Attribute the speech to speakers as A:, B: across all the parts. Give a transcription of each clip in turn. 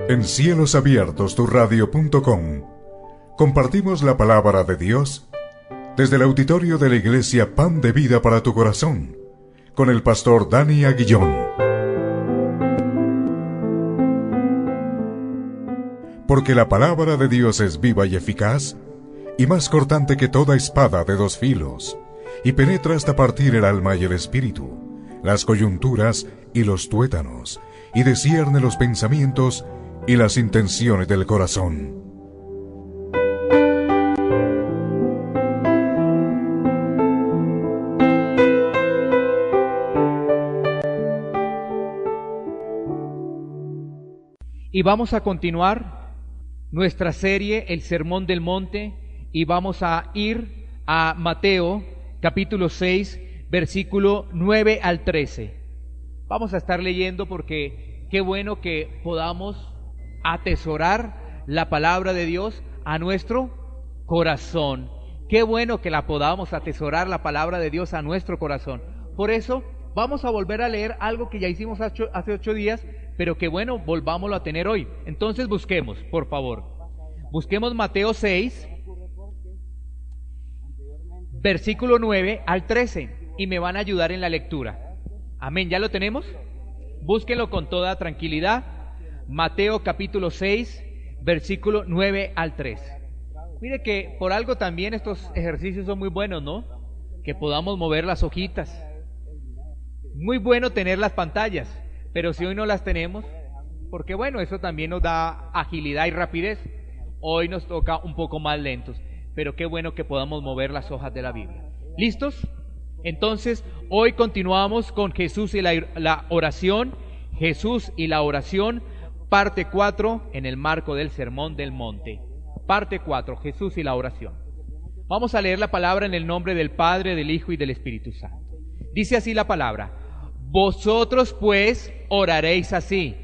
A: En Cielos Abiertos, turradio.com, compartimos la palabra de Dios desde el auditorio de la Iglesia Pan de Vida para tu Corazón, con el pastor Dani Aguillón. Porque la palabra de Dios es viva y eficaz, y más cortante que toda espada de dos filos, y penetra hasta partir el alma y el espíritu, las coyunturas y los tuétanos, y discierne los pensamientos y las intenciones del corazón.
B: Y vamos a continuar nuestra serie, el Sermón del Monte, y vamos a ir a Mateo, capítulo 6, versículo 9 al 13. Vamos a estar leyendo porque qué bueno que podamos atesorar la palabra de Dios a nuestro corazón. Qué bueno que la podamos atesorar la palabra de Dios a nuestro corazón. Por eso vamos a volver a leer algo que ya hicimos hace 8 días, pero que bueno, volvámoslo a tener hoy. Entonces busquemos, por favor. Busquemos Mateo 6, versículo 9 al 13, y me van a ayudar en la lectura. Amén, ¿ya lo tenemos? Búsquenlo con toda tranquilidad. Mateo capítulo 6, versículo 9 al 13. Mire que por algo también estos ejercicios son muy buenos, ¿no? Que podamos mover las hojitas. Muy bueno tener las pantallas, pero si hoy no las tenemos, porque bueno, eso también nos da agilidad y rapidez. Hoy nos toca un poco más lentos, pero qué bueno que podamos mover las hojas de la Biblia. ¿Listos? Entonces, hoy continuamos con Jesús y la oración. Jesús y la oración, parte 4, en el marco del Sermón del Monte. Parte 4, Jesús y la oración. Vamos a leer la palabra en el nombre del Padre, del Hijo y del Espíritu Santo. Dice así la palabra: vosotros pues oraréis así: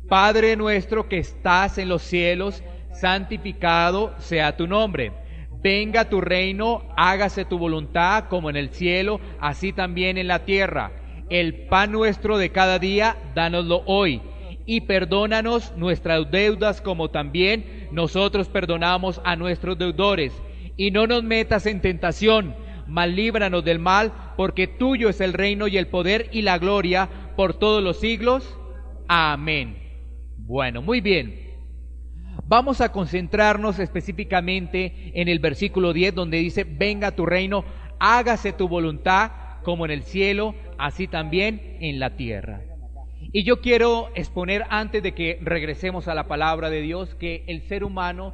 B: Padre nuestro que estás en los cielos, santificado sea tu nombre. Venga tu reino, hágase tu voluntad como en el cielo, así también en la tierra. El pan nuestro de cada día, dánoslo hoy. Y perdónanos nuestras deudas como también nosotros perdonamos a nuestros deudores. Y no nos metas en tentación, mas líbranos del mal, porque tuyo es el reino y el poder y la gloria por todos los siglos. Amén. Bueno, muy bien. Vamos a concentrarnos específicamente en el versículo 10, donde dice: venga tu reino, hágase tu voluntad como en el cielo, así también en la tierra. Y yo quiero exponer, antes de que regresemos a la palabra de Dios, que el ser humano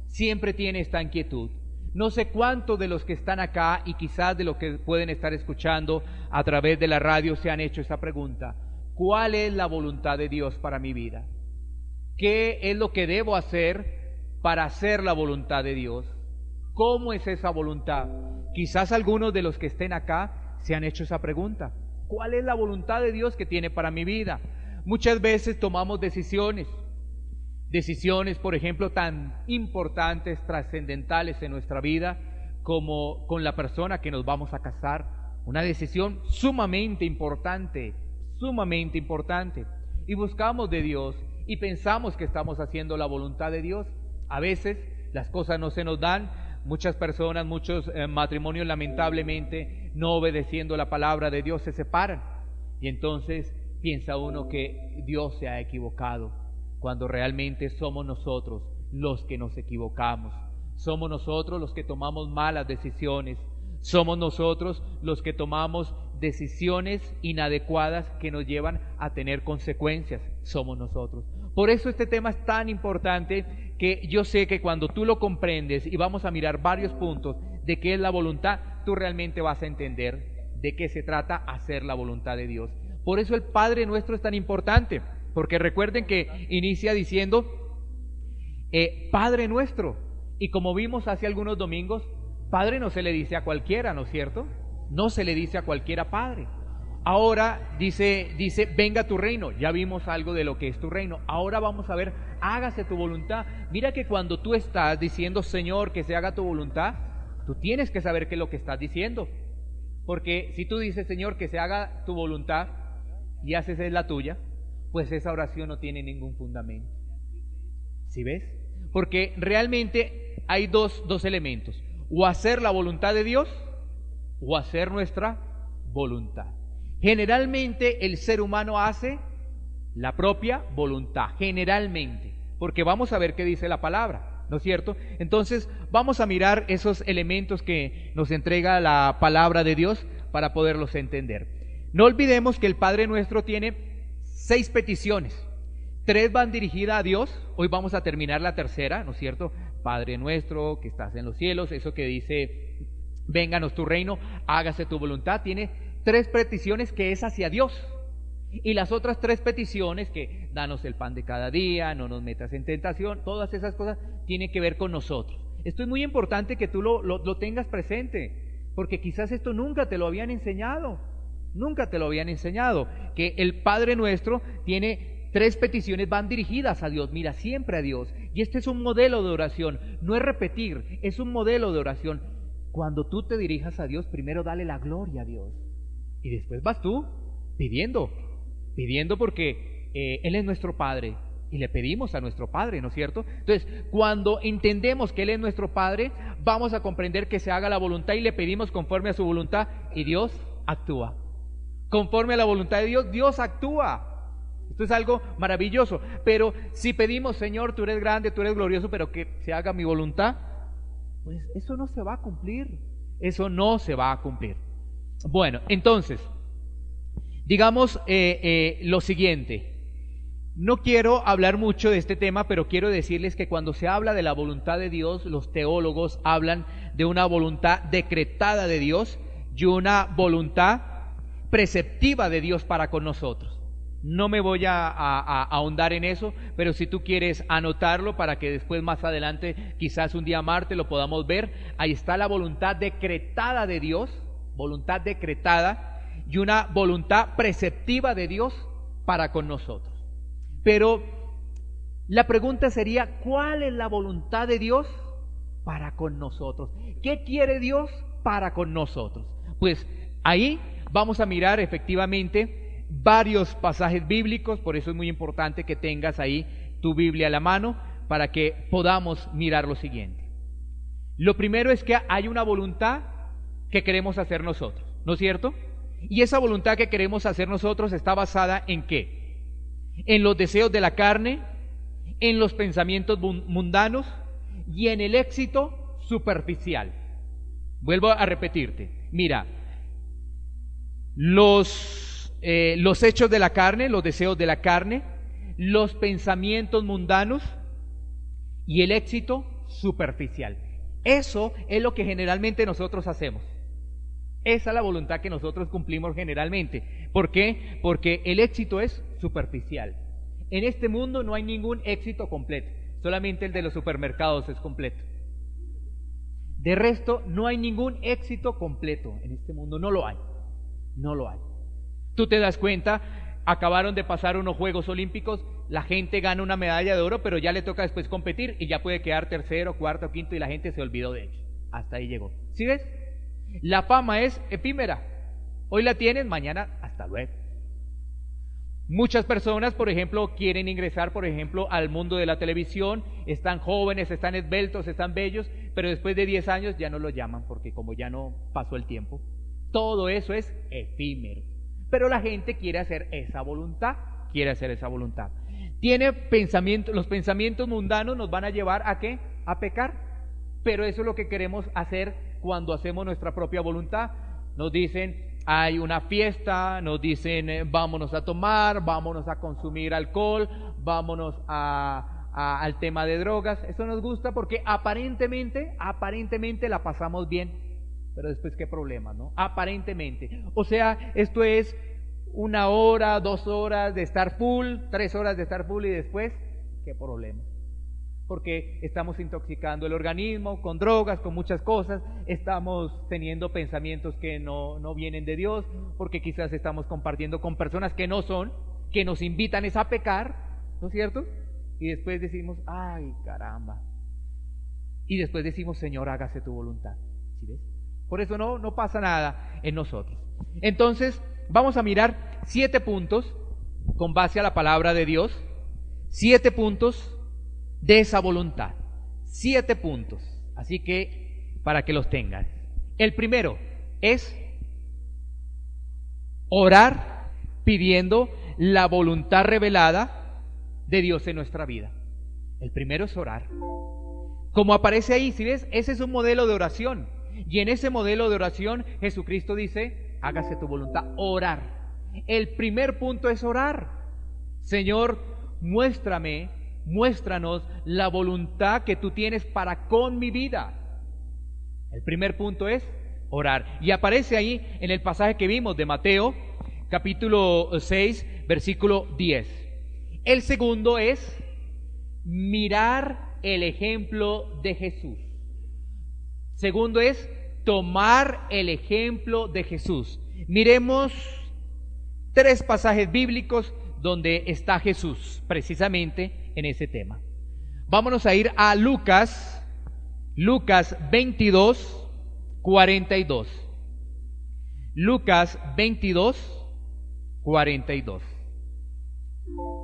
B: siempre tiene esta inquietud. No sé cuántos de los que están acá y quizás de los que pueden estar escuchando a través de la radio se han hecho esta pregunta: ¿cuál es la voluntad de Dios para mi vida? ¿Qué es lo que debo hacer para hacer la voluntad de Dios? ¿Cómo es esa voluntad? Quizás algunos de los que estén acá se han hecho esa pregunta: ¿cuál es la voluntad de Dios que tiene para mi vida? Muchas veces tomamos decisiones, por ejemplo, tan importantes, trascendentales en nuestra vida, como con la persona que nos vamos a casar. Una decisión sumamente importante, y buscamos de Dios y pensamos que estamos haciendo la voluntad de Dios. A veces las cosas no se nos dan. Muchas personas, muchos matrimonios, lamentablemente, no obedeciendo la palabra de Dios, se separan. Y entonces piensa uno que Dios se ha equivocado, cuando realmente somos nosotros los que nos equivocamos. Somos nosotros los que tomamos malas decisiones. Somos nosotros los que tomamos decisiones inadecuadas que nos llevan a tener consecuencias. Somos nosotros. Por eso este tema es tan importante, que yo sé que cuando tú lo comprendes y vamos a mirar varios puntos de qué es la voluntad, tú realmente vas a entender de qué se trata hacer la voluntad de Dios. Por eso el Padre Nuestro es tan importante, porque recuerden que inicia diciendo Padre Nuestro, y como vimos hace algunos domingos, Padre no se le dice a cualquiera, ¿no es cierto? No se le dice a cualquiera Padre. Ahora dice, venga tu reino. Ya vimos algo de lo que es tu reino. Ahora vamos a ver, hágase tu voluntad. Mira que cuando tú estás diciendo, Señor, que se haga tu voluntad, tú tienes que saber qué es lo que estás diciendo. Porque si tú dices, Señor, que se haga tu voluntad, y haces es la tuya, pues esa oración no tiene ningún fundamento. ¿Sí ves? Porque realmente hay dos elementos, o hacer la voluntad de Dios o hacer nuestra voluntad. Generalmente el ser humano hace la propia voluntad, generalmente, porque vamos a ver qué dice la palabra, ¿no es cierto? Entonces vamos a mirar esos elementos que nos entrega la palabra de Dios para poderlos entender. No olvidemos que el Padre Nuestro tiene 6 peticiones. 3 van dirigidas a Dios. Hoy vamos a terminar la tercera, ¿no es cierto? Padre nuestro que estás en los cielos, eso que dice, vénganos tu reino, hágase tu voluntad, tiene 3 peticiones que es hacia Dios. Y las otras 3 peticiones, que danos el pan de cada día, no nos metas en tentación, todas esas cosas tienen que ver con nosotros. Esto es muy importante que tú lo tengas presente, porque quizás esto nunca te lo habían enseñado, que el Padre Nuestro tiene 3 peticiones, van dirigidas a Dios, mira, siempre a Dios. Y este es un modelo de oración, no es repetir, es un modelo de oración. Cuando tú te dirijas a Dios, primero dale la gloria a Dios. Y después vas tú pidiendo porque Él es nuestro Padre. Y le pedimos a nuestro Padre, ¿no es cierto? Entonces, cuando entendemos que Él es nuestro Padre, vamos a comprender que se haga la voluntad y le pedimos conforme a su voluntad. Y Dios actúa. Conforme a la voluntad de Dios, Dios actúa. Esto es algo maravilloso, pero si pedimos, Señor, tú eres grande, tú eres glorioso, pero que se haga mi voluntad, pues eso no se va a cumplir, Bueno, entonces, digamos lo siguiente, no quiero hablar mucho de este tema, pero quiero decirles que cuando se habla de la voluntad de Dios, los teólogos hablan de una voluntad decretada de Dios y una voluntad preceptiva de Dios para con nosotros. No me voy a ahondar en eso, pero si tú quieres anotarlo para que después más adelante, quizás un día martes lo podamos ver, ahí está la voluntad decretada de Dios, voluntad decretada, y una voluntad preceptiva de Dios para con nosotros. Pero la pregunta sería, ¿cuál es la voluntad de Dios para con nosotros? ¿Qué quiere Dios para con nosotros? Pues ahí vamos a mirar efectivamente varios pasajes bíblicos, por eso es muy importante que tengas ahí tu Biblia a la mano para que podamos mirar lo siguiente. Lo primero es que hay una voluntad que queremos hacer nosotros, ¿no es cierto? Y esa voluntad que queremos hacer nosotros está basada ¿en qué? En los deseos de la carne, en los pensamientos mundanos y en el éxito superficial. Vuelvo a repetirte, mira, los hechos de la carne, los deseos de la carne, los pensamientos mundanos y el éxito superficial. Eso es lo que generalmente nosotros hacemos. Esa es la voluntad que nosotros cumplimos generalmente. ¿Por qué? Porque el éxito es superficial. En este mundo no hay ningún éxito completo, solamente el de los supermercados es completo. De resto, no hay ningún éxito completo en este mundo, no lo hay. Tú te das cuenta, acabaron de pasar unos Juegos Olímpicos, la gente gana una medalla de oro, pero ya le toca después competir y ya puede quedar tercero, cuarto, quinto y la gente se olvidó de ellos. Hasta ahí llegó. ¿Sí ves? La fama es efímera. Hoy la tienes, mañana hasta luego. Muchas personas, por ejemplo, quieren ingresar, por ejemplo, al mundo de la televisión, están jóvenes, están esbeltos, están bellos, pero después de 10 años ya no lo llaman porque como ya no pasó el tiempo. Todo eso es efímero. Pero la gente quiere hacer esa voluntad, Tiene pensamientos, los pensamientos mundanos nos van a llevar ¿a qué? A pecar. Pero eso es lo que queremos hacer cuando hacemos nuestra propia voluntad. Nos dicen, hay una fiesta, nos dicen, vámonos a tomar, vámonos a consumir alcohol, vámonos al tema de drogas. Eso nos gusta porque aparentemente la pasamos bien. Pero después, ¿qué problema, no? Aparentemente. O sea, esto es 1 hora, 2 horas de estar full, 3 horas de estar full y después, ¿qué problema? Porque estamos intoxicando el organismo con drogas, con muchas cosas, estamos teniendo pensamientos que no vienen de Dios, porque quizás estamos compartiendo con personas que no son, que nos invitan a pecar, ¿no es cierto? Y después decimos, ay, caramba. Y después decimos, Señor, hágase tu voluntad. ¿Sí ves? Por eso no pasa nada en nosotros. Entonces, vamos a mirar 7 puntos con base a la palabra de Dios, 7 puntos de esa voluntad. 7 puntos, así que para que los tengan. El primero es orar pidiendo la voluntad revelada de Dios en nuestra vida. El primero es orar. Como aparece ahí, si ves, ese es un modelo de oración. Y en ese modelo de oración Jesucristo dice, hágase tu voluntad, orar. El primer punto es orar. Señor, muéstranos la voluntad que tú tienes para con mi vida. El primer punto es orar. Y aparece ahí en el pasaje que vimos de Mateo, capítulo 6, versículo 10. El segundo es mirar el ejemplo de Jesús. Segundo es tomar el ejemplo de Jesús. Miremos 3 pasajes bíblicos donde está Jesús, precisamente en ese tema. Vámonos a ir a Lucas 22, 42. Lucas 22, 42.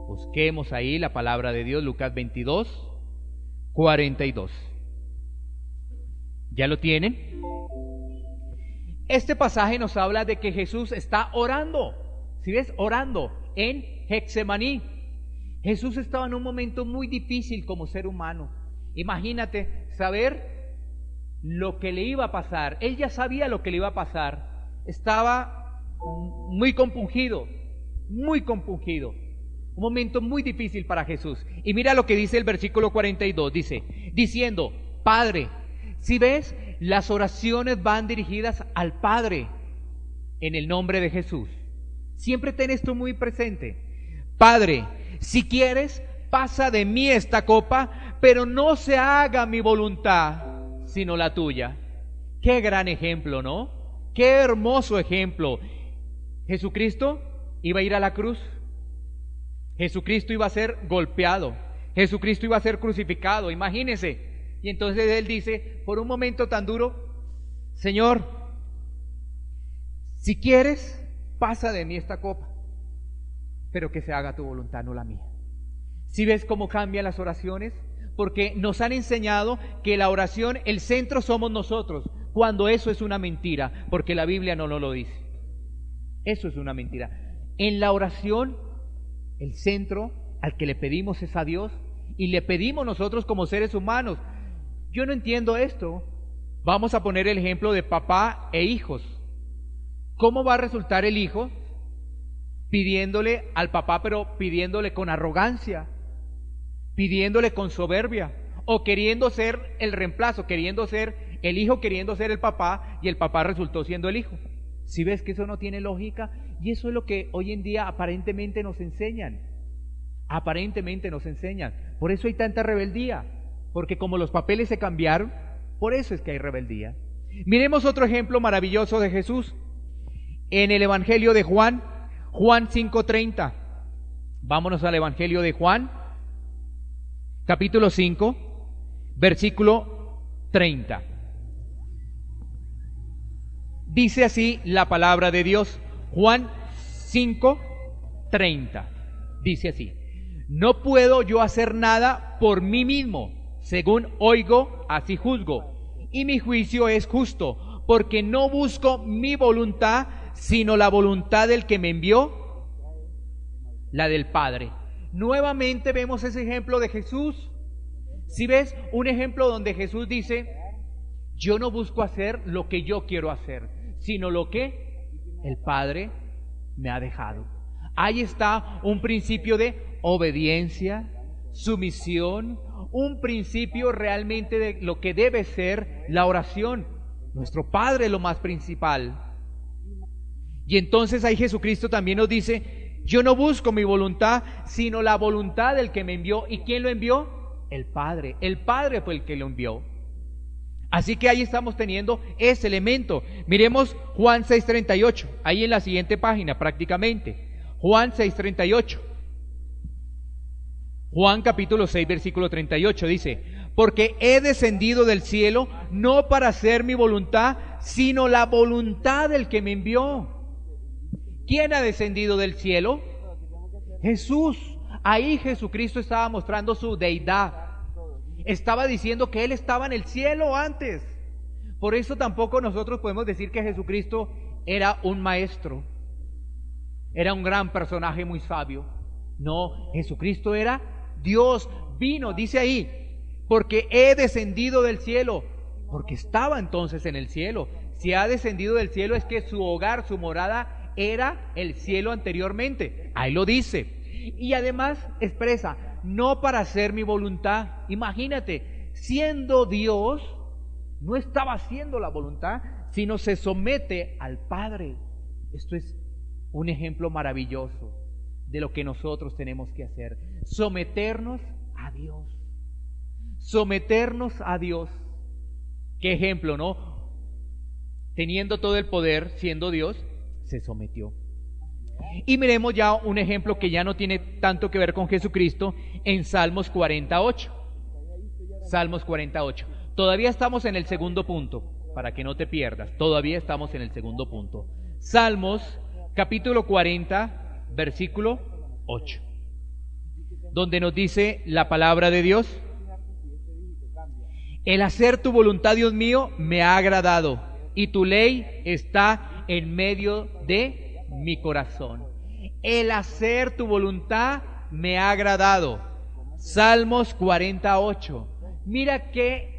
B: Busquemos ahí la palabra de Dios, Lucas 22, 42. ¿Ya lo tienen? Este pasaje nos habla de que Jesús está orando. ¿Sí ves? Orando en Getsemaní. Jesús estaba en un momento muy difícil como ser humano. Imagínate saber lo que le iba a pasar. Él ya sabía lo que le iba a pasar. Estaba muy compungido, muy compungido. Un momento muy difícil para Jesús. Y mira lo que dice el versículo 42. Dice, diciendo, Padre, si ves, las oraciones van dirigidas al Padre en el nombre de Jesús. Siempre ten esto muy presente. Padre, si quieres, pasa de mí esta copa, pero no se haga mi voluntad, sino la tuya. Qué gran ejemplo, ¿no? Qué hermoso ejemplo. Jesucristo iba a ir a la cruz. Jesucristo iba a ser golpeado. Jesucristo iba a ser crucificado. Imagínense. Y entonces Él dice, por un momento tan duro, Señor, si quieres, pasa de mí esta copa, pero que se haga tu voluntad, no la mía. ¿Sí ves cómo cambian las oraciones? Porque nos han enseñado que la oración, el centro somos nosotros, cuando eso es una mentira, porque la Biblia no nos lo dice. Eso es una mentira. En la oración, el centro al que le pedimos es a Dios, y le pedimos nosotros como seres humanos. Yo no entiendo esto. Vamos a poner el ejemplo de papá e hijos. ¿Cómo va a resultar el hijo pidiéndole al papá, pero pidiéndole con arrogancia, pidiéndole con soberbia, o queriendo ser el reemplazo, queriendo ser el hijo, queriendo ser el papá, y el papá resultó siendo el hijo? ¿Sí ves que eso no tiene lógica? Y eso es lo que hoy en día aparentemente nos enseñan. Aparentemente nos enseñan. Por eso hay tanta rebeldía, porque como los papeles se cambiaron, por eso es que hay rebeldía. Miremos otro ejemplo maravilloso de Jesús en el Evangelio de Juan, Juan 5:30. Vámonos al Evangelio de Juan, capítulo 5, versículo 30. Dice así la palabra de Dios, Juan 5:30. Dice así: no puedo yo hacer nada por mí mismo. Según oigo, así juzgo, y mi juicio es justo, porque no busco mi voluntad, sino la voluntad del que me envió, la del Padre. Nuevamente vemos ese ejemplo de Jesús. Si ves, un ejemplo donde Jesús dice, yo no busco hacer lo que yo quiero hacer, sino lo que el Padre me ha dejado. Ahí está un principio de obediencia, sumisión, un principio realmente de lo que debe ser la oración. Nuestro Padre es lo más principal. Y entonces ahí Jesucristo también nos dice, yo no busco mi voluntad, sino la voluntad del que me envió. ¿Y quién lo envió? El Padre. El Padre fue el que lo envió. Así que ahí estamos teniendo ese elemento. Miremos Juan 6:38, ahí en la siguiente página prácticamente. Juan 6:38. Juan capítulo 6, versículo 38 dice, porque he descendido del cielo no para hacer mi voluntad, sino la voluntad del que me envió. ¿Quién ha descendido del cielo? Jesús. Ahí Jesucristo estaba mostrando su deidad. Estaba diciendo que Él estaba en el cielo antes. Por eso tampoco nosotros podemos decir que Jesucristo era un maestro, era un gran personaje muy sabio. No, Jesucristo era Dios, vino, dice ahí, porque he descendido del cielo, porque estaba entonces en el cielo. Si ha descendido del cielo es que su hogar, su morada era el cielo anteriormente. Ahí lo dice. Y además expresa, no para hacer mi voluntad. Imagínate, siendo Dios, no estaba haciendo la voluntad, sino se somete al Padre. Esto es un ejemplo maravilloso de lo que nosotros tenemos que hacer. Someternos a Dios. Someternos a Dios. Qué ejemplo, ¿no? Teniendo todo el poder, siendo Dios, se sometió. Y miremos ya un ejemplo que ya no tiene tanto que ver con Jesucristo en Salmos 48. Salmos 48. Todavía estamos en el segundo punto, para que no te pierdas. Todavía estamos en el segundo punto. Salmos capítulo 40, versículo 8, donde nos dice la palabra de Dios: el hacer tu voluntad, Dios mío, me ha agradado, y tu ley está en medio de mi corazón. El hacer tu voluntad me ha agradado. Salmos 48. Mira qué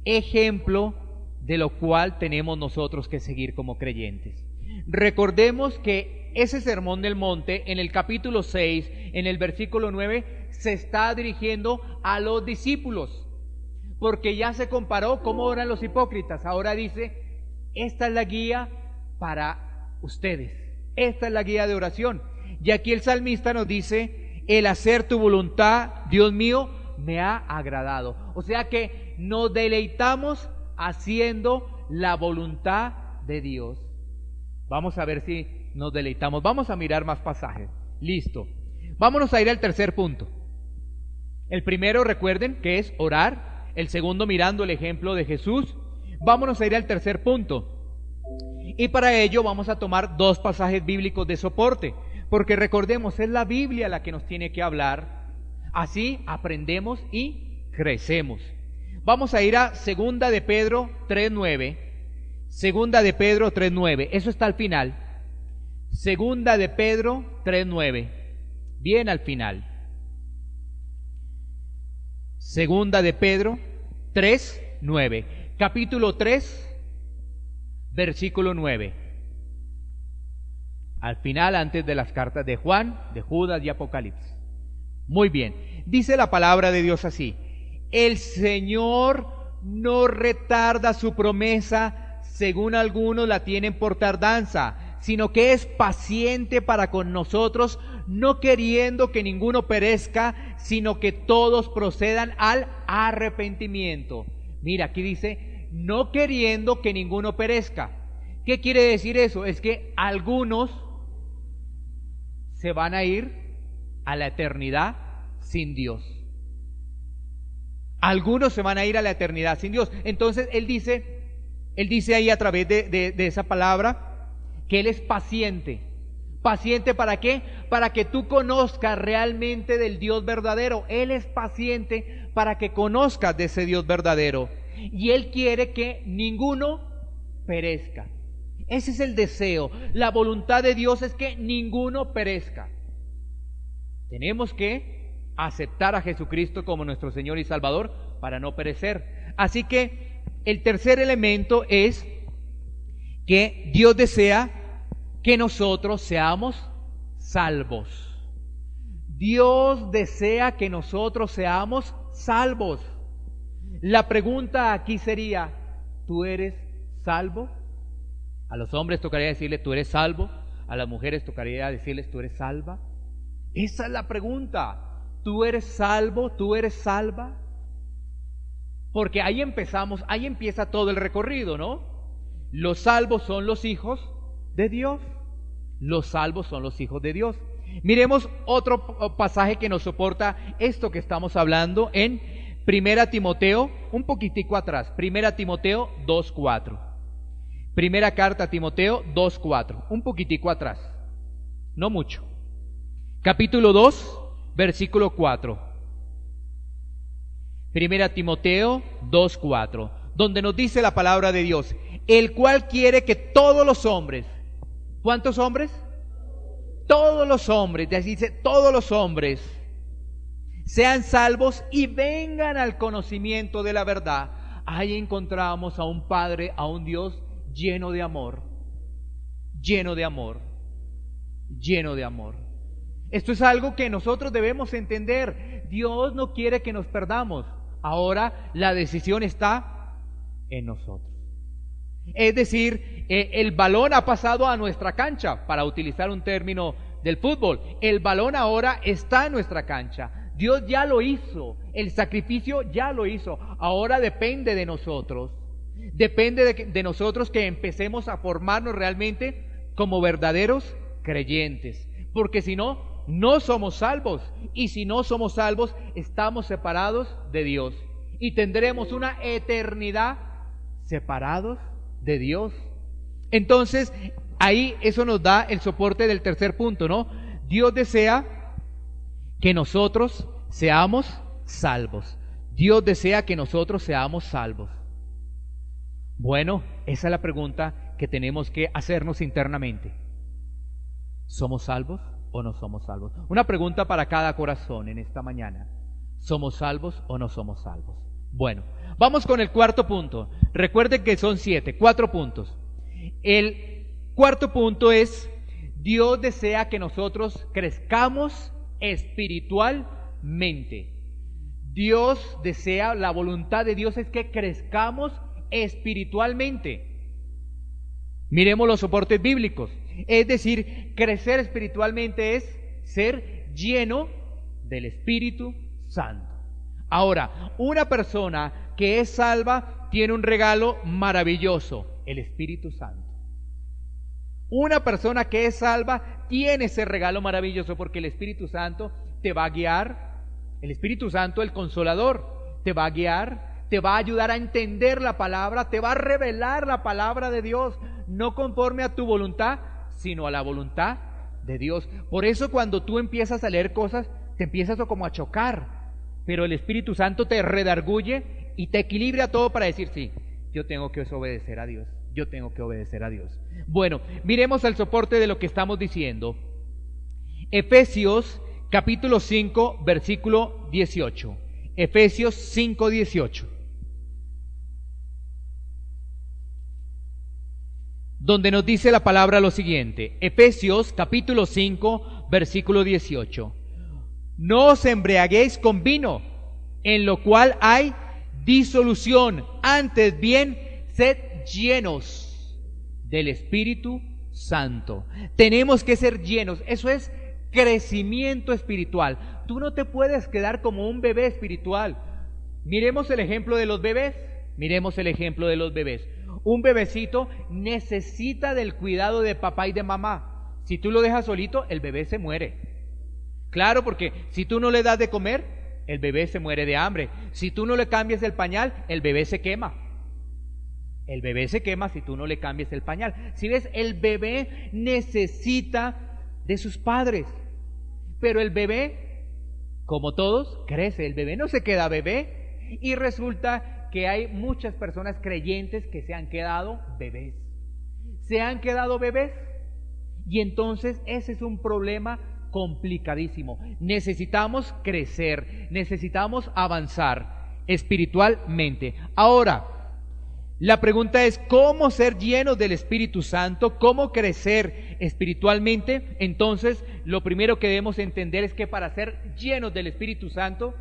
B: ejemplo de lo cual tenemos nosotros que seguir como creyentes. Recordemos que ese sermón del monte, en el capítulo 6, en el versículo 9, se está dirigiendo a los discípulos, porque ya se comparó cómo eran los hipócritas. Ahora dice, esta es la guía para ustedes, esta es la guía de oración. Y aquí el salmista nos dice, el hacer tu voluntad, Dios mío, me ha agradado. O sea que nos deleitamos haciendo la voluntad de Dios. Vamos a ver si nos deleitamos. Vamos a mirar más pasajes. Listo. Vámonos a ir al tercer punto. El primero, recuerden, que es orar. El segundo, mirando el ejemplo de Jesús. Vámonos a ir al tercer punto. Y para ello vamos a tomar dos pasajes bíblicos de soporte, porque recordemos, es la Biblia la que nos tiene que hablar. Así aprendemos y crecemos. Vamos a ir a Segunda de Pedro 3:9. Segunda de Pedro 3:9. Eso está al final. Segunda de Pedro 3:9. Bien al final. Segunda de Pedro 3:9. Capítulo 3, versículo 9. Al final, antes de las cartas de Juan, de Judas y Apocalipsis. Muy bien. Dice la palabra de Dios así: el Señor no retarda su promesa, según algunos la tienen por tardanza, sino que es paciente para con nosotros, no queriendo que ninguno perezca, sino que todos procedan al arrepentimiento. Mira, aquí dice, no queriendo que ninguno perezca. ¿Qué quiere decir eso? Es que algunos se van a ir a la eternidad sin Dios. Algunos se van a ir a la eternidad sin Dios. Entonces Él dice ahí a través de esa palabra que Él es paciente. ¿Paciente para qué? Para que tú conozcas realmente del Dios verdadero. Él es paciente para que conozcas de ese Dios verdadero. Y Él quiere que ninguno perezca. Ese es el deseo. La voluntad de Dios es que ninguno perezca. Tenemos que aceptar a Jesucristo como nuestro Señor y Salvador para no perecer. Así que el tercer elemento es que Dios desea que nosotros seamos salvos. Dios desea que nosotros seamos salvos. La pregunta aquí sería, ¿tú eres salvo? A los hombres tocaría decirle, ¿tú eres salvo? A las mujeres tocaría decirles, ¿tú eres salva? Esa es la pregunta. ¿Tú eres salvo? ¿Tú eres salva? Porque ahí empezamos, ahí empieza todo el recorrido, ¿no? Los salvos son los hijos de Dios. Los salvos son los hijos de Dios. Miremos otro pasaje que nos soporta esto que estamos hablando en Primera Timoteo, un poquitico atrás. Primera Timoteo 2:4. Primera carta a Timoteo 2:4. Un poquitico atrás. No mucho. Capítulo 2, versículo 4. Primera Timoteo 2:4, donde nos dice la palabra de Dios, el cual quiere que todos los hombres, ¿cuántos hombres? Todos los hombres, de así dice, todos los hombres, sean salvos y vengan al conocimiento de la verdad. Ahí encontramos a un Padre, a un Dios lleno de amor, lleno de amor, lleno de amor. Esto es algo que nosotros debemos entender. Dios no quiere que nos perdamos. Ahora la decisión está en nosotros. Es decir, el balón ha pasado a nuestra cancha, para utilizar un término del fútbol. El balón ahora está en nuestra cancha. Dios ya lo hizo, el sacrificio ya lo hizo. Ahora depende de nosotros. Depende de nosotros que empecemos a formarnos realmente como verdaderos creyentes. Porque si no, no somos salvos. Y si no somos salvos, estamos separados de Dios. Y tendremos una eternidad separados de Dios. Entonces, ahí eso nos da el soporte del tercer punto, ¿no? Dios desea que nosotros seamos salvos. Dios desea que nosotros seamos salvos. Bueno, esa es la pregunta que tenemos que hacernos internamente. ¿Somos salvos o no somos salvos? Una pregunta para cada corazón en esta mañana. ¿Somos salvos o no somos salvos? Bueno, vamos con el cuarto punto. Recuerden que son 4 puntos. El cuarto punto es: Dios desea que nosotros crezcamos espiritualmente. Dios desea, la voluntad de Dios es que crezcamos espiritualmente. Miremos los soportes bíblicos. Es decir, crecer espiritualmente es ser lleno del Espíritu Santo. Ahora, una persona que es salva tiene un regalo maravilloso, el Espíritu Santo. Una persona que es salva tiene ese regalo maravilloso porque el Espíritu Santo te va a guiar. El Espíritu Santo, el Consolador, te va a guiar, te va a ayudar a entender la palabra, te va a revelar la palabra de Dios, no conforme a tu voluntad, sino a la voluntad de Dios. Por eso cuando tú empiezas a leer cosas, te empiezas como a chocar, pero el Espíritu Santo te redarguye y te equilibra todo para decir, sí, yo tengo que obedecer a Dios, yo tengo que obedecer a Dios. Bueno, miremos al soporte de lo que estamos diciendo. Efesios capítulo 5, versículo 18. Efesios 5, 18. Donde nos dice la palabra lo siguiente. Efesios capítulo 5, versículo 18. No os embriaguéis con vino, en lo cual hay disolución, antes bien, sed llenos del Espíritu Santo. Tenemos que ser llenos, eso es crecimiento espiritual. Tú no te puedes quedar como un bebé espiritual. Miremos el ejemplo de los bebés, miremos el ejemplo de los bebés. Un bebecito necesita del cuidado de papá y de mamá. Si tú lo dejas solito, el bebé se muere. Claro, porque si tú no le das de comer, el bebé se muere de hambre. Si tú no le cambias el pañal, el bebé se quema. El bebé se quema si tú no le cambias el pañal. Si ves, el bebé necesita de sus padres. Pero el bebé, como todos, crece. El bebé no se queda bebé. Y resulta que hay muchas personas creyentes que se han quedado bebés. Se han quedado bebés. Y entonces ese es un problema complicadísimo. Necesitamos crecer, necesitamos avanzar espiritualmente. Ahora, la pregunta es, ¿cómo ser llenos del Espíritu Santo? ¿Cómo crecer espiritualmente? Entonces, lo primero que debemos entender es que para ser llenos del Espíritu Santo,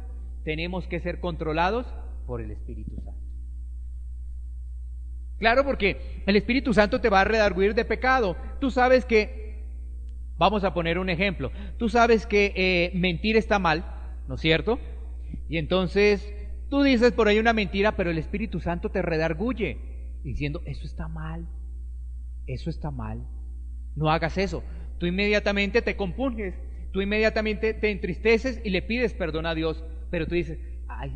B: tenemos que ser controlados por el Espíritu Santo. Claro, porque el Espíritu Santo te va a redarguir de pecado. Tú sabes que, vamos a poner un ejemplo, tú sabes que mentir está mal, ¿no es cierto? Y entonces tú dices por ahí una mentira, pero el Espíritu Santo te redarguye, diciendo, eso está mal, no hagas eso. Tú inmediatamente te compunges, tú inmediatamente te entristeces y le pides perdón a Dios, pero tú dices, ay,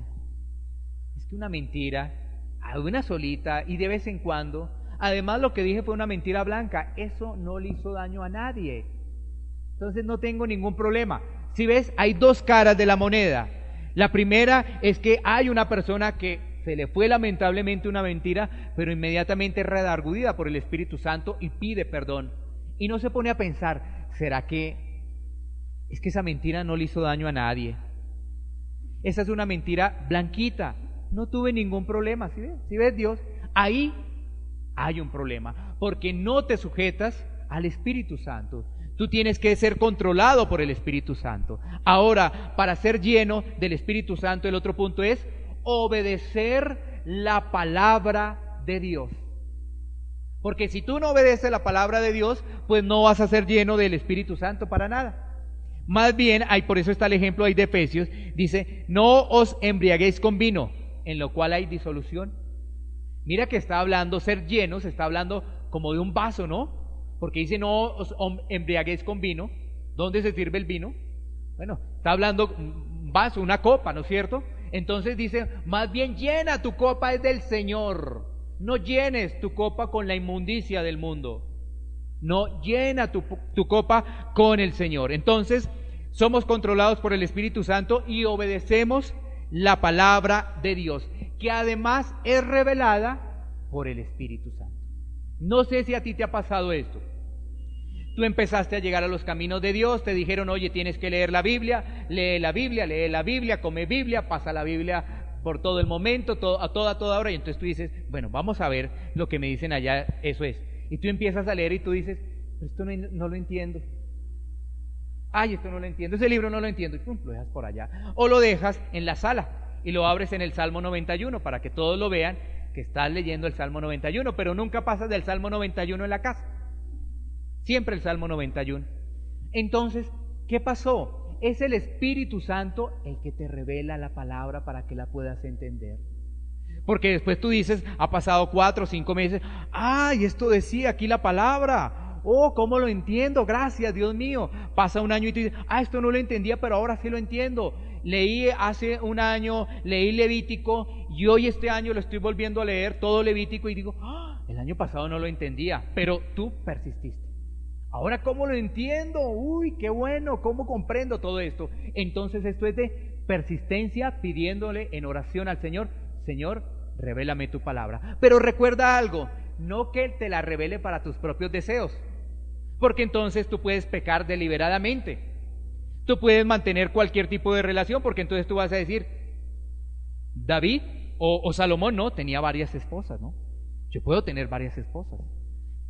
B: es que una mentira, una solita y de vez en cuando, además lo que dije fue una mentira blanca, eso no le hizo daño a nadie. Entonces no tengo ningún problema. Si ves, hay dos caras de la moneda. La primera es que hay una persona que se le fue lamentablemente una mentira, pero inmediatamente es redargudida por el Espíritu Santo y pide perdón. Y no se pone a pensar, ¿será que es que esa mentira no le hizo daño a nadie? Esa es una mentira blanquita, no tuve ningún problema. ¿Sí ves Dios? Ahí hay un problema, porque no te sujetas al Espíritu Santo. Tú tienes que ser controlado por el Espíritu Santo. Ahora, para ser lleno del Espíritu Santo, el otro punto es obedecer la palabra de Dios. Porque si tú no obedeces la palabra de Dios, pues no vas a ser lleno del Espíritu Santo para nada. Más bien, por eso está el ejemplo ahí de Efesios, dice, no os embriaguéis con vino, en lo cual hay disolución. Mira que está hablando, ser llenos, está hablando como de un vaso, ¿no? Porque dice, no os embriaguéis con vino. ¿Dónde se sirve el vino? Bueno, está hablando un vaso, una copa, ¿no es cierto? Entonces dice, más bien llena tu copa es del Señor. No llenes tu copa con la inmundicia del mundo. No, llena tu copa con el Señor. Entonces, somos controlados por el Espíritu Santo y obedecemos la palabra de Dios, que además es revelada por el Espíritu Santo. No sé si a ti te ha pasado esto. Tú empezaste a llegar a los caminos de Dios, te dijeron, oye, tienes que leer la Biblia, lee la Biblia, come Biblia, pasa la Biblia por todo el momento, a toda hora, y entonces tú dices, bueno, vamos a ver lo que me dicen allá, eso es. Y tú empiezas a leer y tú dices, esto no lo entiendo. Ay, esto no lo entiendo, ese libro no lo entiendo, y pum, lo dejas por allá. O lo dejas en la sala y lo abres en el Salmo 91 para que todos lo vean que estás leyendo el Salmo 91, pero nunca pasas del Salmo 91 en la casa. Siempre el Salmo 91. Entonces, ¿qué pasó? Es el Espíritu Santo el que te revela la palabra para que la puedas entender. Porque después tú dices, ha pasado 4 o 5 meses, ¡ay, esto decía aquí la palabra! ¡Oh, cómo lo entiendo! Gracias, Dios mío. Pasa un año y tú dices, esto no lo entendía, pero ahora sí lo entiendo. Leí hace un año, leí Levítico, y hoy este año lo estoy volviendo a leer, todo Levítico, y digo, el año pasado no lo entendía, pero tú persististe. Ahora, ¿cómo lo entiendo? ¡Uy, qué bueno! ¿Cómo comprendo todo esto? Entonces esto es de persistencia, pidiéndole en oración al Señor, Señor, revélame tu palabra. Pero recuerda algo, no que Él te la revele para tus propios deseos, porque entonces tú puedes pecar deliberadamente. Tú puedes mantener cualquier tipo de relación, porque entonces tú vas a decir, David o Salomón, no, tenía varias esposas, ¿no? Yo puedo tener varias esposas.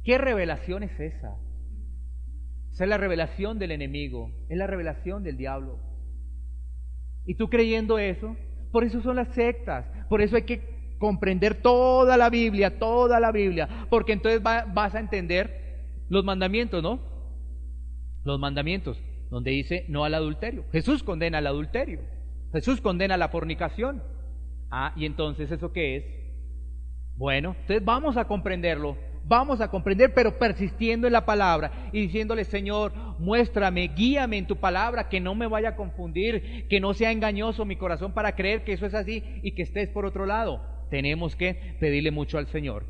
B: ¿Qué revelación es esa? Esa es la revelación del enemigo, es la revelación del diablo. Y tú creyendo eso, por eso son las sectas, por eso hay que comprender toda la Biblia, porque entonces vas a entender los mandamientos, ¿no? Los mandamientos, donde dice no al adulterio. Jesús condena al adulterio, Jesús condena la fornicación. ¿Y entonces eso qué es? Bueno, entonces vamos a comprenderlo. Vamos a comprender, pero persistiendo en la palabra y diciéndole, Señor, muéstrame, guíame en tu palabra, que no me vaya a confundir, que no sea engañoso mi corazón para creer que eso es así y que estés por otro lado. Tenemos que pedirle mucho al Señor.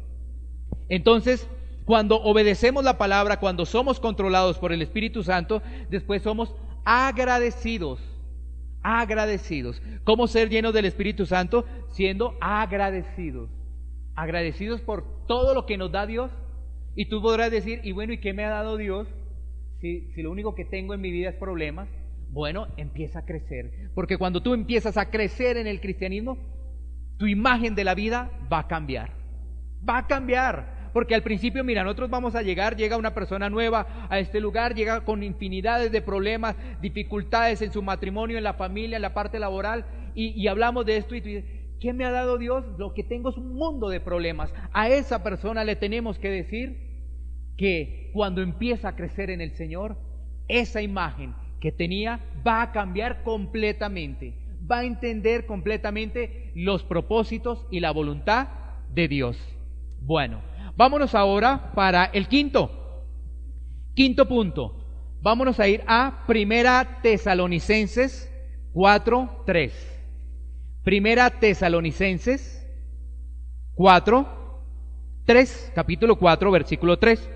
B: Entonces, cuando obedecemos la palabra, cuando somos controlados por el Espíritu Santo, después somos agradecidos. Agradecidos. ¿Cómo ser llenos del Espíritu Santo? Siendo agradecidos. Agradecidos por todo lo que nos da Dios. Y tú podrás decir, y bueno, ¿y qué me ha dado Dios? Si lo único que tengo en mi vida es problemas. Bueno, empieza a crecer, porque cuando tú empiezas a crecer en el cristianismo, tu imagen de la vida va a cambiar, porque al principio, mira, nosotros vamos a llega una persona nueva a este lugar, llega con infinidades de problemas, dificultades en su matrimonio, en la familia, en la parte laboral, y hablamos de esto y tú dices, ¿qué me ha dado Dios? Lo que tengo es un mundo de problemas. A esa persona le tenemos que decir que cuando empieza a crecer en el Señor, esa imagen que tenía va a cambiar completamente, va a entender completamente los propósitos y la voluntad de Dios. Bueno, vámonos ahora para el quinto punto. Vámonos a ir a Primera Tesalonicenses 4:3. Primera Tesalonicenses 4:3, capítulo 4, versículo 3.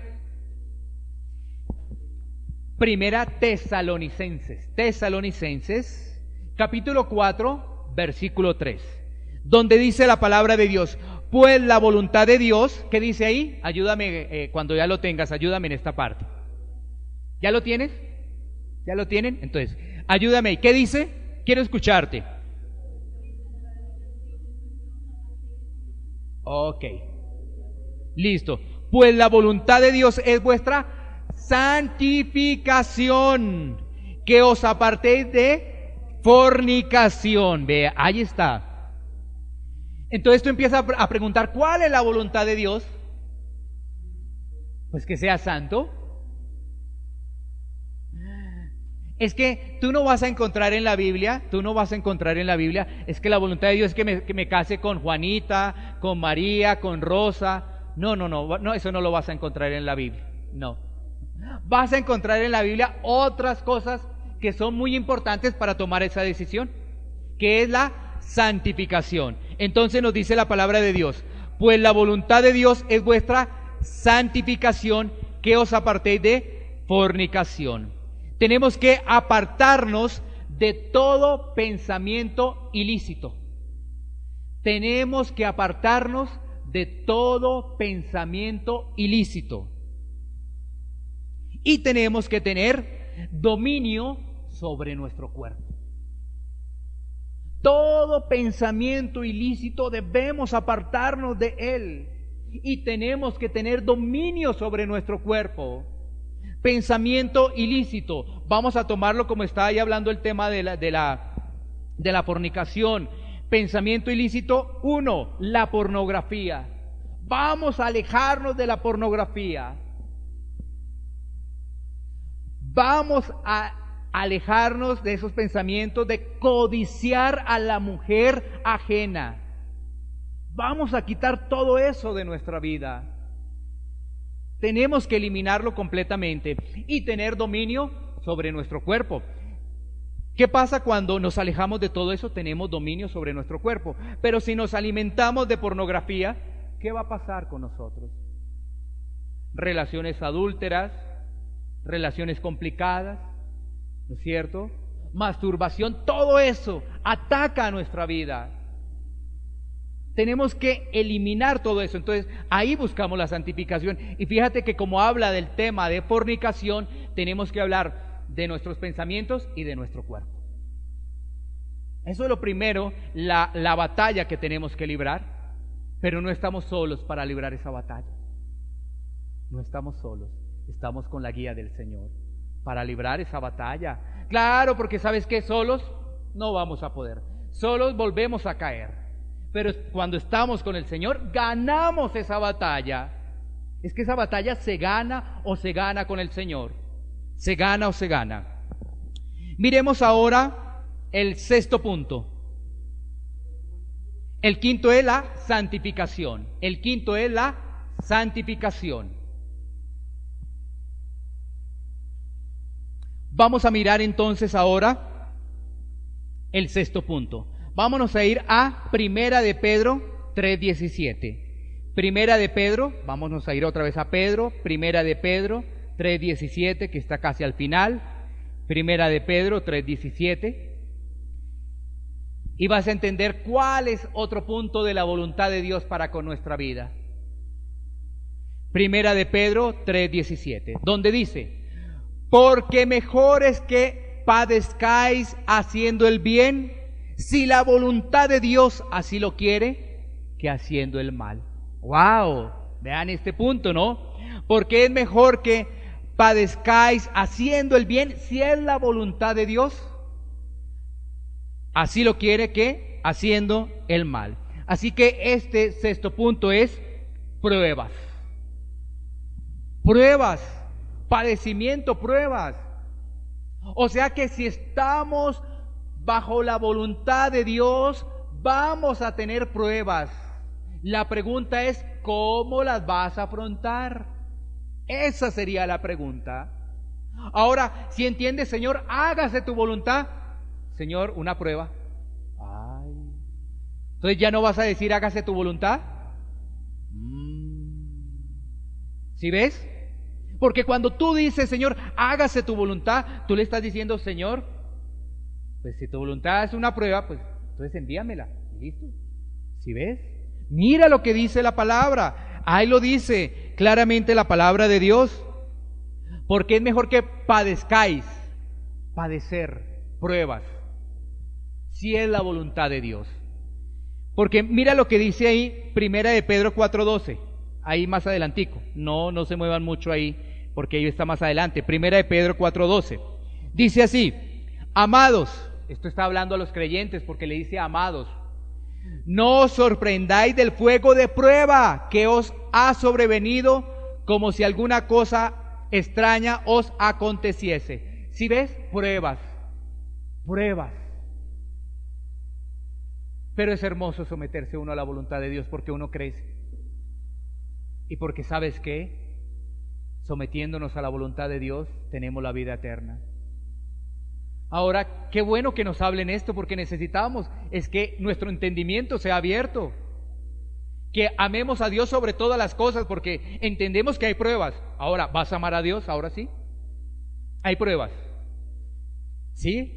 B: Primera Tesalonicenses, capítulo 4, versículo 3, donde dice la palabra de Dios, pues la voluntad de Dios, ¿qué dice ahí? Ayúdame, cuando ya lo tengas, ayúdame en esta parte. ¿Ya lo tienes? ¿Ya lo tienen? Entonces, ayúdame. ¿Qué dice? Quiero escucharte. Ok. Listo. Pues la voluntad de Dios es vuestra santificación, que os apartéis de fornicación. Vea, ahí está. Entonces tú empiezas a preguntar, ¿cuál es la voluntad de Dios? Pues que sea santo. Es que tú no vas a encontrar en la Biblia, es que la voluntad de Dios es que me case con Juanita, con María, con Rosa. No, eso no lo vas a encontrar en la Biblia, no. Vas a encontrar en la Biblia otras cosas que son muy importantes para tomar esa decisión, que es la santificación. Entonces nos dice la palabra de Dios, pues la voluntad de Dios es vuestra santificación, que os apartéis de fornicación. Tenemos que apartarnos de todo pensamiento ilícito. Tenemos que apartarnos de todo pensamiento ilícito. Y tenemos que tener dominio sobre nuestro cuerpo. Todo pensamiento ilícito debemos apartarnos de él. Y tenemos que tener dominio sobre nuestro cuerpo. Pensamiento ilícito, vamos a tomarlo como está ahí hablando el tema de la fornicación. Pensamiento ilícito, 1, la pornografía. Vamos a alejarnos de la pornografía. Vamos a alejarnos de esos pensamientos de codiciar a la mujer ajena. Vamos a quitar todo eso de nuestra vida. Tenemos que eliminarlo completamente y tener dominio sobre nuestro cuerpo. ¿Qué pasa cuando nos alejamos de todo eso? Tenemos dominio sobre nuestro cuerpo. Pero si nos alimentamos de pornografía, ¿qué va a pasar con nosotros? Relaciones adúlteras, relaciones complicadas, ¿no es cierto? Masturbación, todo eso ataca a nuestra vida. Tenemos que eliminar todo eso. Entonces ahí buscamos la santificación. Y fíjate que como habla del tema de fornicación, tenemos que hablar de nuestros pensamientos y de nuestro cuerpo. Eso es lo primero, la batalla que tenemos que librar. Pero no estamos solos para librar esa batalla. No estamos solos, estamos con la guía del Señor para librar esa batalla. Claro, porque ¿sabes qué? Solos no vamos a poder. Solos volvemos a caer. Pero cuando estamos con el Señor, ganamos esa batalla. Es que esa batalla se gana o se gana con el Señor. Se gana o se gana. Miremos ahora el sexto punto. El quinto es la santificación. El quinto es la santificación. Vamos a mirar entonces ahora el sexto punto. Vámonos a ir a Primera de Pedro 3:17. Primera de Pedro, vámonos a ir otra vez a Pedro, Primera de Pedro 3:17, que está casi al final. Primera de Pedro 3:17. Y vas a entender cuál es otro punto de la voluntad de Dios para con nuestra vida. Primera de Pedro 3:17, donde dice: porque mejor es que padezcáis haciendo el bien, si la voluntad de Dios así lo quiere, que haciendo el mal. ¡Wow! Vean este punto, ¿no? Porque es mejor que padezcáis haciendo el bien, si es la voluntad de Dios, así lo quiere, que haciendo el mal. Así que este sexto punto es pruebas. Pruebas, padecimiento, pruebas. O sea que si estamos bajo la voluntad de Dios, vamos a tener pruebas. La pregunta es, ¿cómo las vas a afrontar? Esa sería la pregunta. Ahora, si entiendes, Señor, hágase tu voluntad. Señor, una prueba. Ay. Entonces ya no vas a decir, hágase tu voluntad. ¿Sí ves? Porque cuando tú dices, Señor, hágase tu voluntad, tú le estás diciendo, Señor, pues si tu voluntad es una prueba, pues entonces envíamela. ¿Listo? ¿Sí ves? Mira lo que dice la palabra. Ahí lo dice claramente la palabra de Dios. Porque es mejor que padezcáis, padecer, pruebas, si es la voluntad de Dios. Porque mira lo que dice ahí, primera de Pedro 4:12, ahí más adelantico, no se muevan mucho ahí, porque ahí está más adelante, primera de Pedro 4:12, dice así: amados, esto está hablando a los creyentes porque le dice amados, no os sorprendáis del fuego de prueba que os ha sobrevenido como si alguna cosa extraña os aconteciese. ¿Sí ves? Pruebas. Pero es hermoso someterse uno a la voluntad de Dios porque uno crece. Y porque ¿sabes qué? Sometiéndonos a la voluntad de Dios tenemos la vida eterna. Ahora, qué bueno que nos hablen esto porque necesitamos es que nuestro entendimiento sea abierto. Que amemos a Dios sobre todas las cosas porque entendemos que hay pruebas. Ahora, ¿vas a amar a Dios? Ahora sí. Hay pruebas. ¿Sí?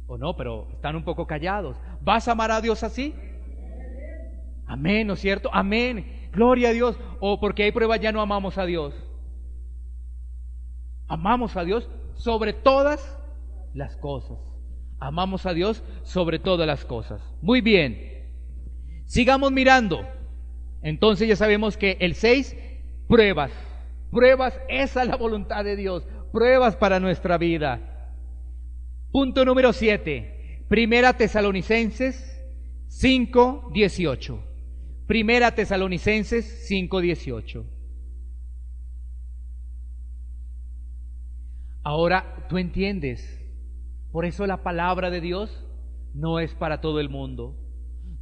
B: O no, pero están un poco callados. ¿Vas a amar a Dios así? Amén, ¿no es cierto? Amén. Gloria a Dios. O porque hay pruebas ya no amamos a Dios. Amamos a Dios sobre todas las cosas. Amamos a Dios sobre todas las cosas. Muy bien. Sigamos mirando. Entonces ya sabemos que el 6, pruebas. Pruebas, esa es la voluntad de Dios. Pruebas para nuestra vida. Punto número 7. Primera Tesalonicenses 5:18. Primera Tesalonicenses 5:18. Ahora tú entiendes. Por eso la palabra de Dios no es para todo el mundo.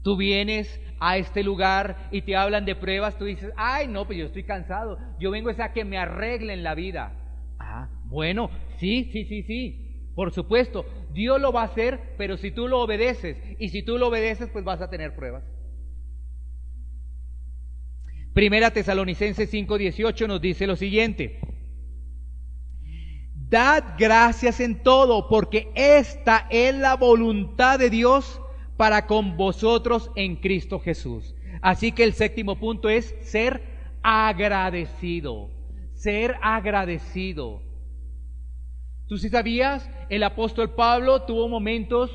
B: Tú vienes a este lugar y te hablan de pruebas, tú dices, ay no, pues yo estoy cansado, yo vengo a que me arreglen la vida. Ah, bueno, sí, por supuesto, Dios lo va a hacer, pero si tú lo obedeces, y si tú lo obedeces, pues vas a tener pruebas. Primera Tesalonicenses 5:18 nos dice lo siguiente: dad gracias en todo, porque esta es la voluntad de Dios para con vosotros en Cristo Jesús. Así que el 7º punto es ser agradecido. Ser agradecido. ¿Tú sí sabías? El apóstol Pablo tuvo momentos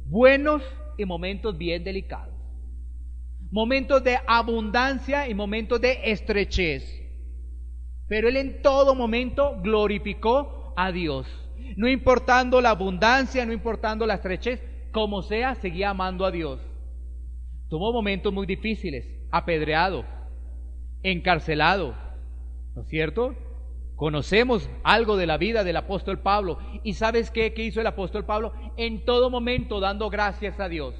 B: buenos y momentos bien delicados. Momentos de abundancia y momentos de estrechez. Pero él en todo momento glorificó a Dios. No importando la abundancia, no importando la estrechez, como sea, seguía amando a Dios. Tuvo momentos muy difíciles, apedreado, encarcelado, ¿no es cierto? Conocemos algo de la vida del apóstol Pablo. ¿Y sabes qué hizo el apóstol Pablo? En todo momento dando gracias a Dios,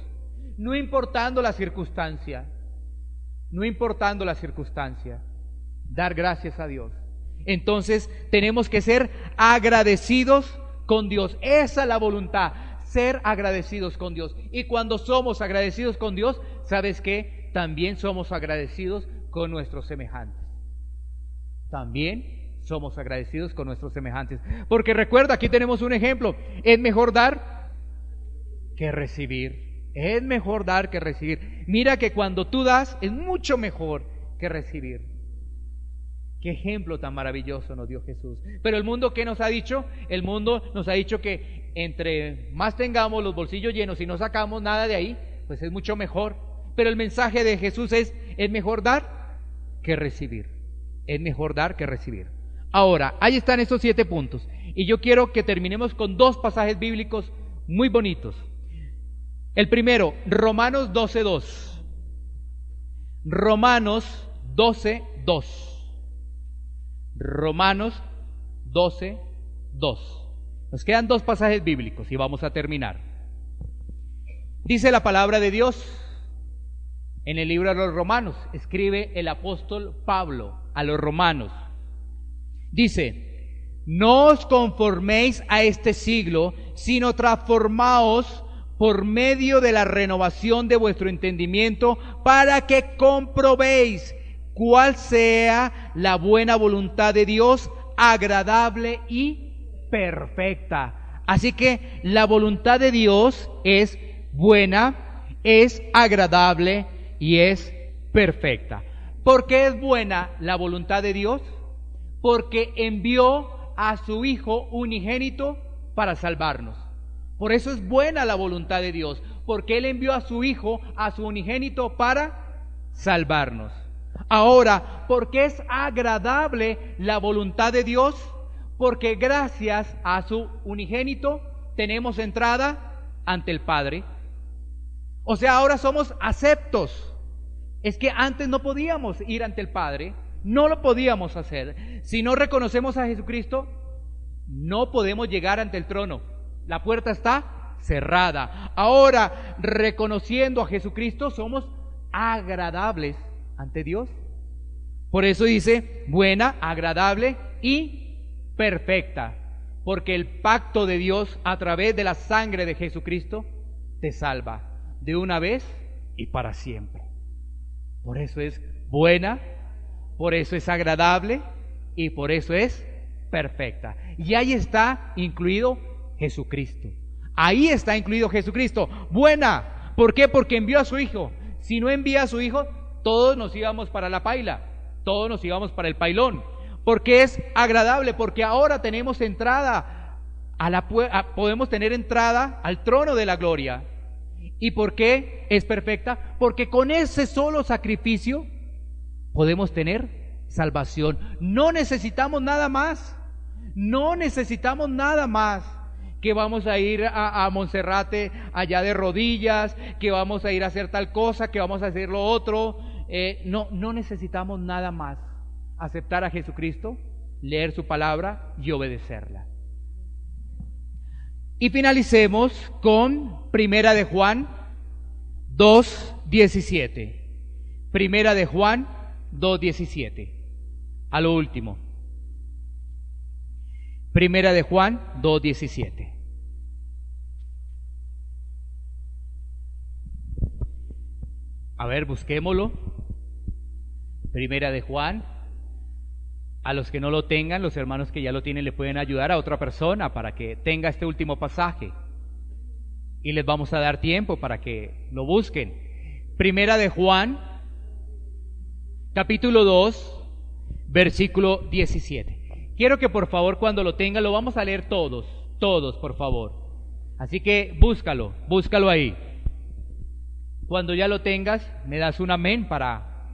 B: no importando la circunstancia, dar gracias a Dios. Entonces tenemos que ser agradecidos con Dios. Esa es la voluntad, ser agradecidos con Dios. Y cuando somos agradecidos con Dios, ¿sabes qué? También somos agradecidos con nuestros semejantes. También somos agradecidos con nuestros semejantes. Porque recuerda, aquí tenemos un ejemplo. Es mejor dar que recibir. Es mejor dar que recibir. Mira que cuando tú das, es mucho mejor que recibir. Qué ejemplo tan maravilloso nos dio Jesús. Pero el mundo, ¿qué nos ha dicho? El mundo nos ha dicho que entre más tengamos los bolsillos llenos y no sacamos nada de ahí, pues es mucho mejor. Pero el mensaje de Jesús es mejor dar que recibir. Es mejor dar que recibir. Ahora, ahí están estos 7 puntos. Y yo quiero que terminemos con 2 pasajes bíblicos muy bonitos. El primero, Romanos 12:2. Romanos 12:2. Romanos 12:2. Nos quedan 2 pasajes bíblicos y vamos a terminar. Dice la palabra de Dios en el libro de los Romanos, escribe el apóstol Pablo a los romanos. Dice: no os conforméis a este siglo, sino transformaos por medio de la renovación de vuestro entendimiento, para que comprobéis cuál sea la buena voluntad de Dios, agradable y perfecta. Así que la voluntad de Dios es buena, es agradable y es perfecta. ¿Por qué es buena la voluntad de Dios? Porque envió a su Hijo unigénito para salvarnos. Por eso es buena la voluntad de Dios, porque Él envió a su Hijo, a su unigénito, para salvarnos. Ahora, ¿por qué es agradable la voluntad de Dios? Porque gracias a su unigénito tenemos entrada ante el Padre. O sea, ahora somos aceptos. Es que antes no podíamos ir ante el Padre, no lo podíamos hacer. Si no reconocemos a Jesucristo, no podemos llegar ante el trono. La puerta está cerrada. Ahora, reconociendo a Jesucristo, somos agradables ante Dios. Por eso dice buena, agradable y perfecta. Porque el pacto de Dios a través de la sangre de Jesucristo te salva de una vez y para siempre. Por eso es buena, por eso es agradable y por eso es perfecta. Y ahí está incluido Jesucristo. Ahí está incluido Jesucristo. Buena, ¿por qué? Porque envió a su Hijo. Si no envía a su Hijo, todos nos íbamos para la paila, todos nos íbamos para el pailón. Porque es agradable, porque ahora tenemos entrada podemos tener entrada al trono de la gloria. ¿Y por qué es perfecta? Porque con ese solo sacrificio podemos tener salvación. No necesitamos nada más. No necesitamos nada más. Que vamos a ir a Monserrate allá de rodillas, que vamos a ir a hacer tal cosa, que vamos a hacer lo otro. No necesitamos nada más. Aceptar a Jesucristo, leer su palabra y obedecerla. Y finalicemos con Primera de Juan 2:17. Primera de Juan 2:17. A lo último. Primera de Juan 2:17. A ver, busquémoslo. Primera de Juan. A los que no lo tengan, los hermanos que ya lo tienen le pueden ayudar a otra persona para que tenga este último pasaje. Y les vamos a dar tiempo para que lo busquen. Primera de Juan, capítulo 2, versículo 17. Quiero que por favor cuando lo tengan lo vamos a leer todos, por favor. Así que búscalo ahí. Cuando ya lo tengas, me das un amén para...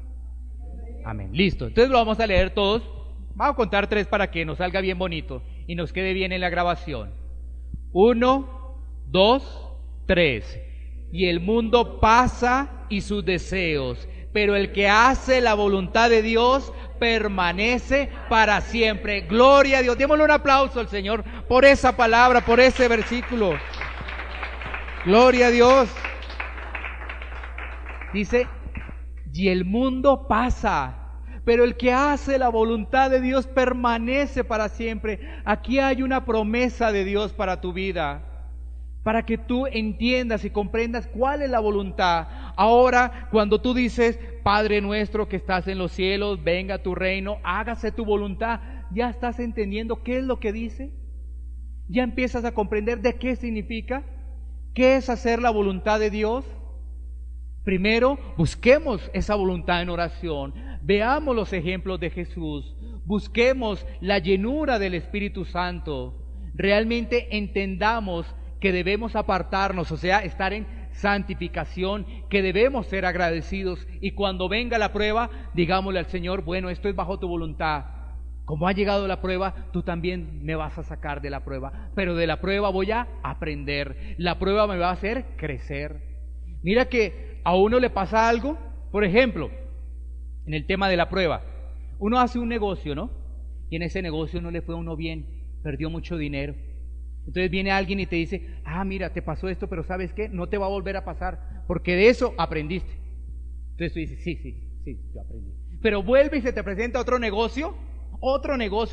B: Amén, listo. Entonces lo vamos a leer todos. Vamos a contar 3 para que nos salga bien bonito y nos quede bien en la grabación. 1, 2, 3. Y el mundo pasa y sus deseos, pero el que hace la voluntad de Dios permanece para siempre. Gloria a Dios. Démosle un aplauso al Señor por esa palabra, por ese versículo. Gloria a Dios. Dice, y el mundo pasa, pero el que hace la voluntad de Dios permanece para siempre. Aquí hay una promesa de Dios para tu vida, para que tú entiendas y comprendas cuál es la voluntad. Ahora, cuando tú dices, Padre nuestro que estás en los cielos, venga tu reino, hágase tu voluntad, ¿ya estás entendiendo qué es lo que dice? ¿Ya empiezas a comprender de qué significa? ¿Qué es hacer la voluntad de Dios? Primero, busquemos esa voluntad en oración, veamos los ejemplos de Jesús, busquemos la llenura del Espíritu Santo, realmente entendamos que debemos apartarnos, o sea, estar en santificación, que debemos ser agradecidos y cuando venga la prueba, digámosle al Señor, bueno, esto es bajo tu voluntad. Como ha llegado la prueba, tú también me vas a sacar de la prueba, pero de la prueba voy a aprender, la prueba me va a hacer crecer. Mira que a uno le pasa algo, por ejemplo, en el tema de la prueba, uno hace un negocio, ¿no? Y en ese negocio no le fue a uno bien, perdió mucho dinero. Entonces viene alguien y te dice, mira, te pasó esto, pero ¿sabes qué? No te va a volver a pasar, porque de eso aprendiste. Entonces tú dices, sí, yo aprendí. Pero vuelve y se te presenta otro negocio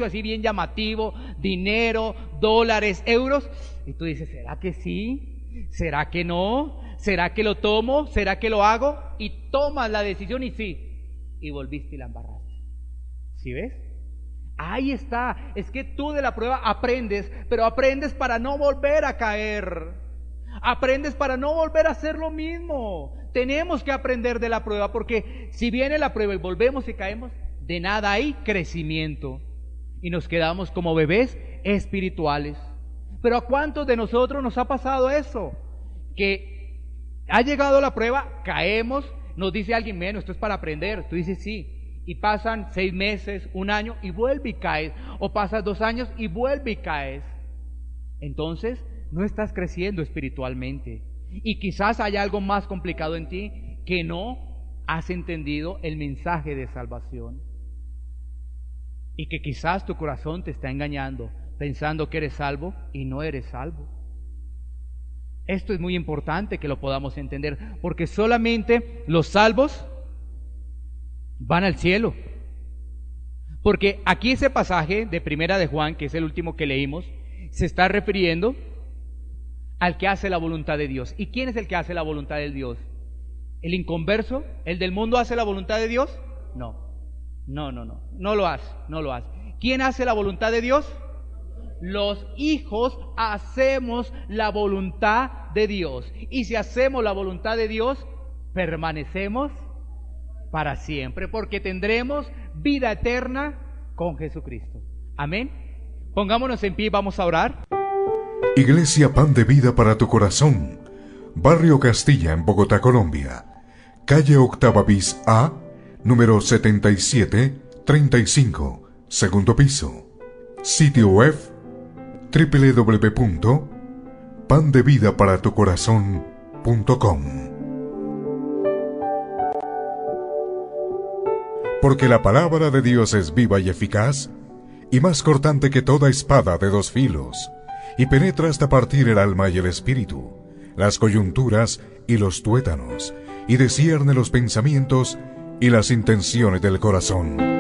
B: así bien llamativo, dinero, dólares, euros, y tú dices, ¿será que sí? ¿Será que no? ¿Será que lo tomo? ¿Será que lo hago? Y tomas la decisión y sí, y volviste y la embarraste. ¿Sí ves? Ahí está, es que tú de la prueba aprendes, pero aprendes para no volver a caer. Aprendes para no volver a hacer lo mismo. Tenemos que aprender de la prueba, porque si viene la prueba y volvemos y caemos, de nada hay crecimiento. Y nos quedamos como bebés espirituales. Pero ¿a cuántos de nosotros nos ha pasado eso? Que ha llegado la prueba, caemos, nos dice alguien, bueno, esto es para aprender. Tú dices sí. Y pasan 6 meses, 1 año y vuelve y caes. O pasas 2 años y vuelve y caes. Entonces no estás creciendo espiritualmente. Y quizás haya algo más complicado en ti, que no has entendido el mensaje de salvación. Y que quizás tu corazón te está engañando, pensando que eres salvo y no eres salvo. Esto es muy importante que lo podamos entender, porque solamente los salvos van al cielo. Porque aquí ese pasaje de Primera de Juan, que es el último que leímos, se está refiriendo al que hace la voluntad de Dios. ¿Y quién es el que hace la voluntad de Dios? ¿El inconverso? ¿El del mundo hace la voluntad de Dios? No lo hace. ¿Quién hace la voluntad de Dios? Los hijos hacemos la voluntad de Dios. Y si hacemos la voluntad de Dios, permanecemos para siempre, porque tendremos vida eterna con Jesucristo. Amén. Pongámonos en pie y vamos a orar.
A: Iglesia Pan de Vida para tu Corazón, Barrio Castilla, en Bogotá, Colombia. Calle Octava bis A, número 7735, segundo piso. Sitio web www.pandevidaparatucorazon.com. Porque la palabra de Dios es viva y eficaz, y más cortante que toda espada de 2 filos, y penetra hasta partir el alma y el espíritu, las coyunturas y los tuétanos, y discierne los pensamientos y las intenciones del corazón.